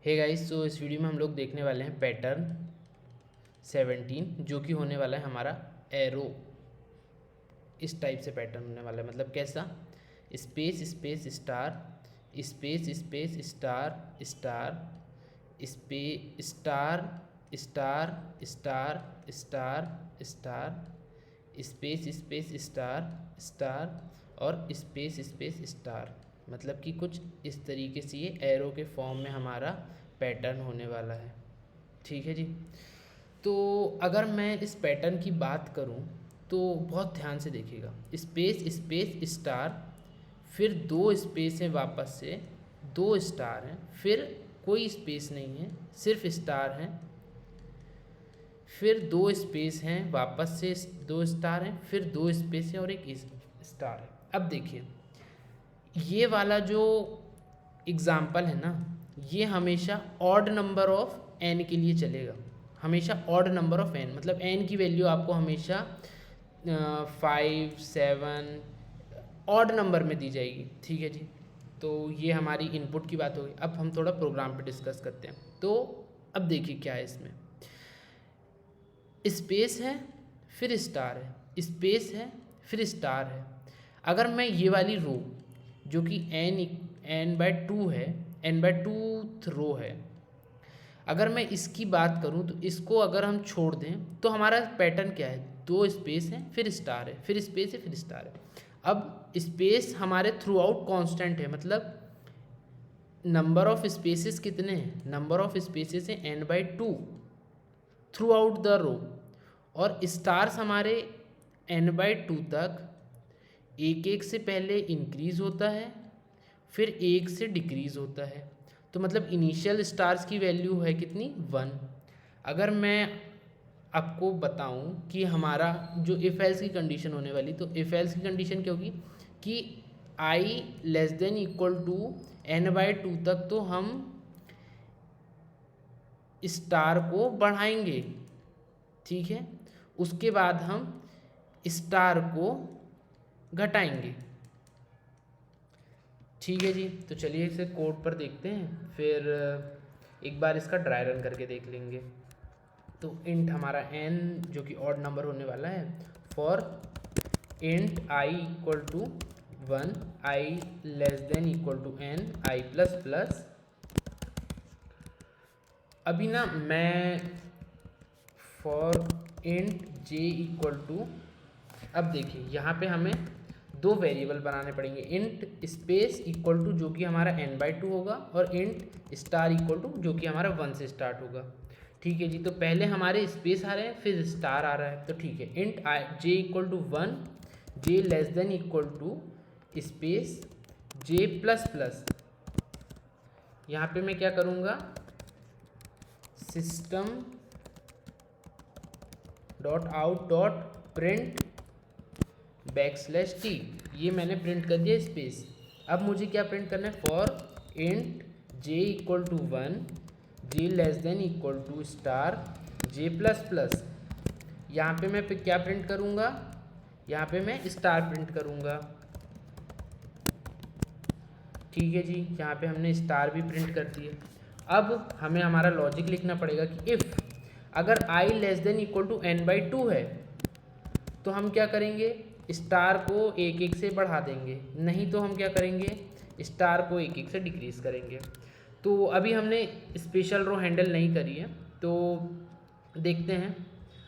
Hey guys, तो इस video में हम लोग देखने वाले हैं पैटर्न 17 जो कि होने वाला है हमारा एरो। इस टाइप से पैटर्न होने वाला है, मतलब कैसा, space space star, space space star star, space star star star star star, space space star star और स्पेस स्पेस स्टार। मतलब कि कुछ इस तरीके से ये एरो के फॉर्म में हमारा पैटर्न होने वाला है। ठीक है जी। तो अगर मैं इस पैटर्न की बात करूं तो बहुत ध्यान से देखिएगा। स्पेस स्पेस स्टार, फिर दो स्पेस हैं, वापस से दो स्टार हैं, फिर कोई स्पेस नहीं है, सिर्फ स्टार हैं, फिर दो स्पेस हैं, वापस से दो स्टार हैं, फिर दो स्पेस हैं और एक स्टार है। अब देखिए, ये वाला जो एग्ज़ाम्पल है ना, ये हमेशा ऑड नंबर ऑफ एन के लिए चलेगा। हमेशा ऑड नंबर ऑफ एन, मतलब एन की वैल्यू आपको हमेशा 5, 7 ऑड नंबर में दी जाएगी। ठीक है जी। तो ये हमारी इनपुट की बात होगी। अब हम थोड़ा प्रोग्राम पे डिस्कस करते हैं। तो अब देखिए क्या है इसमें, स्पेस है फिर स्टार है, स्पेस है फिर स्टार है। अगर मैं ये वाली रो जो कि n/2 है, n/2 रो है, अगर मैं इसकी बात करूं तो इसको अगर हम छोड़ दें तो हमारा पैटर्न क्या है, दो स्पेस है फिर स्टार है, फिर स्पेस है फिर स्टार है। अब स्पेस हमारे थ्रू आउट कॉन्स्टेंट है, मतलब नंबर ऑफ स्पेसेस कितने हैं, नंबर ऑफ स्पेसेस है n/2 through out the row, और स्टार्स हमारे n/2 तक एक एक से पहले इंक्रीज होता है, फिर एक से डिक्रीज होता है। तो मतलब इनिशियल स्टार्स की वैल्यू है कितनी, 1। अगर मैं आपको बताऊं कि हमारा जो इफ़ एल्स की कंडीशन होने वाली, तो इफ़ एल्स की कंडीशन क्या होगी कि i less than equal to n/2 तक तो हम स्टार को बढ़ाएंगे। ठीक है, उसके बाद हम स्टार को घटाएंगे। ठीक है जी। तो चलिए इसे कोड पर देखते हैं, फिर एक बार इसका ड्राई रन करके देख लेंगे। तो इंट हमारा n जो कि ऑड नंबर होने वाला है, for int i equal to 1, i less than equal to n, i plus plus. अभी ना मैं for int j equal to, अब देखिए यहाँ पे हमें दो वेरिएबल बनाने पड़ेंगे, इंट स्पेस इक्वल टू जो कि हमारा n/2 होगा, और इंट स्टार इक्वल टू जो कि हमारा 1 से स्टार्ट होगा। ठीक है जी। तो पहले हमारे स्पेस आ रहे हैं, फिर स्टार आ रहा है। तो ठीक है, int j equal to 1, j less than equal to space j plus plus. यहाँ पे मैं क्या करूँगा, system dot out dot print \t, ये मैंने प्रिंट कर दिया स्पेस। अब मुझे क्या प्रिंट करना है, for int j equal to 1, j less than equal to star j plus plus. यहाँ पे मैं क्या प्रिंट करूँगा, यहाँ पे मैं स्टार प्रिंट करूँगा। ठीक है जी, यहाँ पे हमने स्टार भी प्रिंट कर दिए। अब हमें हमारा लॉजिक लिखना पड़ेगा कि इफ़ अगर i less than equal to n/2 है तो हम क्या करेंगे, स्टार को एक एक से बढ़ा देंगे, नहीं तो हम क्या करेंगे, स्टार को एक एक से डिक्रीज करेंगे। तो अभी हमने स्पेशल रो हैंडल नहीं करी है, तो देखते हैं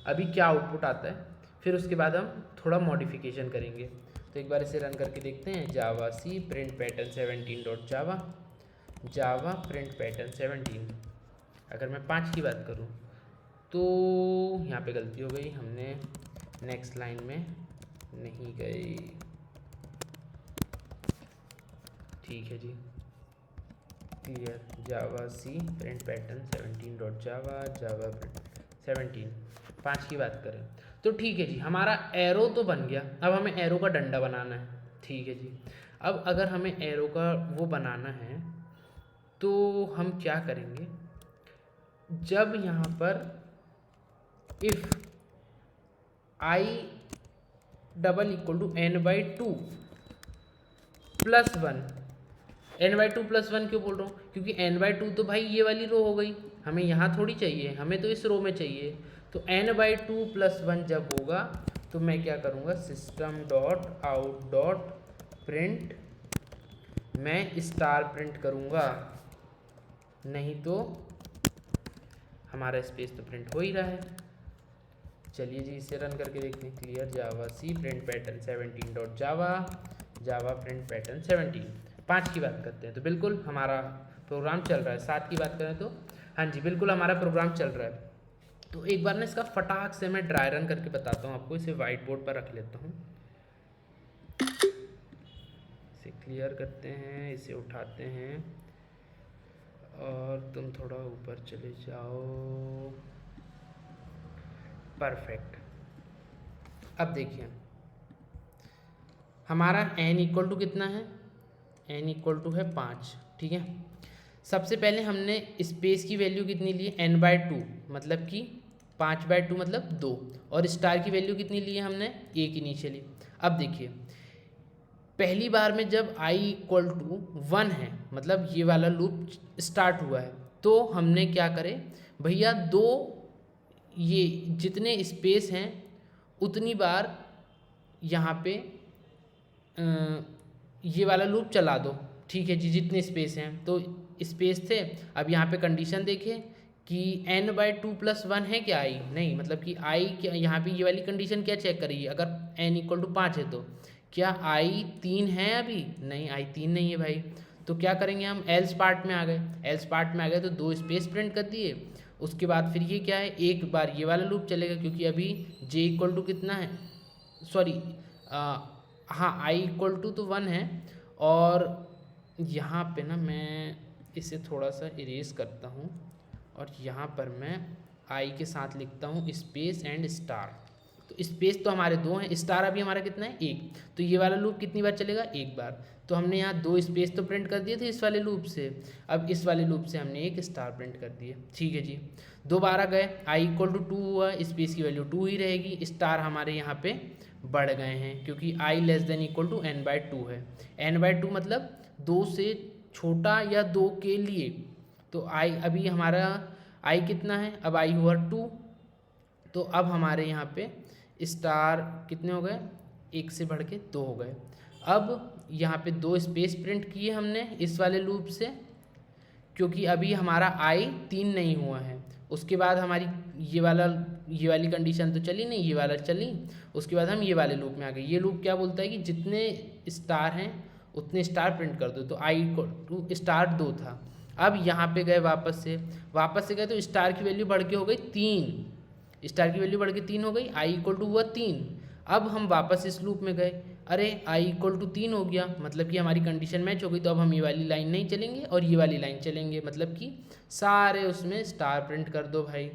अभी क्या आउटपुट आता है, फिर उसके बाद हम थोड़ा मॉडिफिकेशन करेंगे। तो एक बार इसे रन करके देखते हैं। जावा सी प्रिंट पैटर्न 17 डॉट जावा, जावा प्रिंट पैटर्न 17। अगर मैं 5 की बात करूँ तो यहाँ पे गलती हो गई, हमने नेक्स्ट लाइन में नहीं गए। ठीक है जी, क्लियर। जावा सी प्रिंट पैटर्न 17 डॉट जावा, जावा प्रिंट 17, 5 की बात करें तो ठीक है जी, हमारा एरो तो बन गया। अब हमें एरो का डंडा बनाना है। ठीक है जी। अब अगर हमें एरो का वो बनाना है तो हम क्या करेंगे, जब यहाँ पर if i double equal to n/2 +1, n/2+1 क्यों बोल रहा हूँ, क्योंकि n/2 तो भाई ये वाली रो हो गई, हमें यहाँ थोड़ी चाहिए, हमें तो इस रो में चाहिए। तो n/2+1 जब होगा तो मैं क्या करूँगा, system.out.print मैं स्टार प्रिंट करूँगा, नहीं तो हमारा स्पेस तो प्रिंट हो ही रहा है। चलिए जी इसे रन करके देखते हैं। क्लियर जावा सी प्रिंट पैटर्न 17 डॉट जावा जावा प्रिंट पैटर्न 17। 5 की बात करते हैं तो बिल्कुल हमारा प्रोग्राम चल रहा है। 7 की बात करें तो हाँ जी बिल्कुल हमारा प्रोग्राम चल रहा है। तो एक बार ना इसका फटाक से मैं ड्राई रन करके बताता हूँ आपको। इसे वाइट बोर्ड पर रख लेता हूँ, इसे क्लियर करते हैं, इसे उठाते हैं और तुम थोड़ा ऊपर चले जाओ। परफेक्ट। अब देखिए हमारा n इक्वल टू कितना है, n इक्वल टू है 5, ठीक है। सबसे पहले हमने स्पेस की वैल्यू कितनी ली, n/2 मतलब कि 5/2 मतलब 2, और स्टार की वैल्यू कितनी ली है हमने, 1 इनिशियली। अब देखिए पहली बार में जब i इक्वल टू 1 है मतलब ये वाला लूप स्टार्ट हुआ है, तो हमने क्या करे भैया, दो ये जितने स्पेस हैं उतनी बार यहाँ पे ये वाला लूप चला दो, ठीक है जी। जितने स्पेस हैं तो स्पेस थे। अब यहाँ पे कंडीशन देखिए कि n/2+1 है क्या i, नहीं, मतलब कि i क्या, यहाँ पे ये वाली कंडीशन क्या चेक करेगी, अगर n इक्वल टू 5 है तो क्या i 3 है अभी, नहीं i 3 नहीं है भाई। तो क्या करेंगे हम, एल्स पार्ट में आ गए। एल्स पार्ट में आ गए तो 2 स्पेस प्रिंट कर दिए। उसके बाद फिर ये क्या है, एक बार ये वाला लूप चलेगा क्योंकि अभी j इक्वल टू कितना है, सॉरी हाँ i इक्वल टू तो 1 है। और यहाँ पे ना मैं इसे थोड़ा सा इरेज करता हूँ और यहाँ पर मैं i के साथ लिखता हूँ स्पेस एंड स्टार। तो स्पेस तो हमारे 2 हैं, स्टार अभी हमारा कितना है 1। तो ये वाला लूप कितनी बार चलेगा, 1 बार। तो हमने यहाँ 2 स्पेस तो प्रिंट कर दिए थे इस वाले लूप से, अब इस वाले लूप से हमने 1 स्टार प्रिंट कर दिए, ठीक है जी। दोबारा गए, i इक्वल टू 2 हुआ, स्पेस की वैल्यू 2 ही रहेगी, स्टार हमारे यहाँ पे बढ़ गए हैं क्योंकि i less than equal to n/2 है। n/2 मतलब 2 से छोटा या 2 के लिए। तो i अभी हमारा i कितना है, अब i हुआ 2, तो अब हमारे यहाँ पे स्टार कितने हो गए, 1 से बढ़ के 2 हो गए। अब यहाँ पे 2 स्पेस प्रिंट किए हमने इस वाले लूप से, क्योंकि अभी हमारा i 3 नहीं हुआ है। उसके बाद हमारी ये वाली कंडीशन तो चली नहीं, ये वाला चली। उसके बाद हम ये वाले लूप में आ गए। ये लूप क्या बोलता है कि जितने स्टार हैं उतने स्टार प्रिंट कर दो। तो i इक्वल टू स्टार 2 था। अब यहाँ पे गए वापस से गए तो स्टार की वैल्यू बढ़ के हो गई 3, स्टार की वैल्यू बढ़ के 3 हो गई, i इक्वल टू हुआ 3। अब हम वापस इस लूप में गए, अरे i इक्वल टू 3 हो गया, मतलब कि हमारी कंडीशन मैच हो गई। तो अब हम ये वाली लाइन नहीं चलेंगे और ये वाली लाइन चलेंगे, मतलब कि सारे उसमें स्टार प्रिंट कर दो भाई।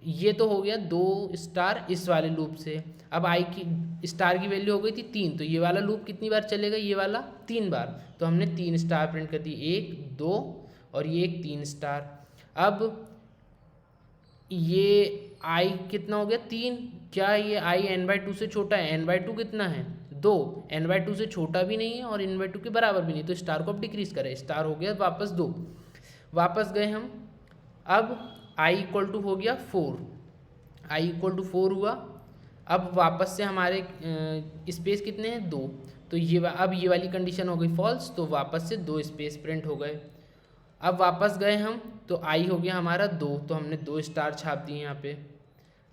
ये तो हो गया 2 स्टार इस वाले लूप से। अब i की स्टार की वैल्यू हो गई थी 3, तो ये वाला लूप कितनी बार चलेगा, ये वाला 3 बार। तो हमने 3 स्टार प्रिंट कर दिए, 1 2 और ये 3 स्टार। अब ये i कितना हो गया 3, क्या ये i n/2 से छोटा है, n/2 कितना है 2, n/2 से छोटा भी नहीं है और n/2 के बराबर भी नहीं। तो स्टार को अब डिक्रीज करें, स्टार हो गया वापस 2, वापस गए हम। अब i इक्वल टू हो गया 4, i इक्वल टू 4 हुआ। अब वापस से हमारे स्पेस कितने हैं 2, तो अब ये वाली कंडीशन हो गई फॉल्स, तो वापस से 2 स्पेस प्रिंट हो गए। अब वापस गए हम तो i हो गया हमारा 2, तो हमने 2 स्टार छाप दिए यहाँ पे।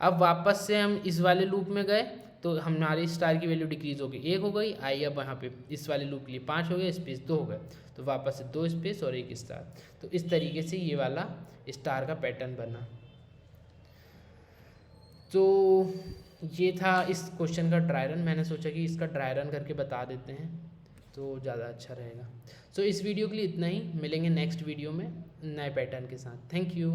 अब वापस से हम इस वाले लूप में गए तो हमारी स्टार की वैल्यू डिक्रीज हो गई, 1 हो गई। i अब यहाँ पे इस वाले लूप के लिए 5 हो गया, स्पेस 2 हो गए, तो वापस से 2 स्पेस और 1 स्टार। तो इस तरीके से ये वाला स्टार का पैटर्न बना। तो ये था इस क्वेश्चन का ड्राई रन। मैंने सोचा कि इसका ड्राई रन करके बता देते हैं तो ज़्यादा अच्छा रहेगा। सो इस वीडियो के लिए इतना ही, मिलेंगे नेक्स्ट वीडियो में नए पैटर्न के साथ। Thank you.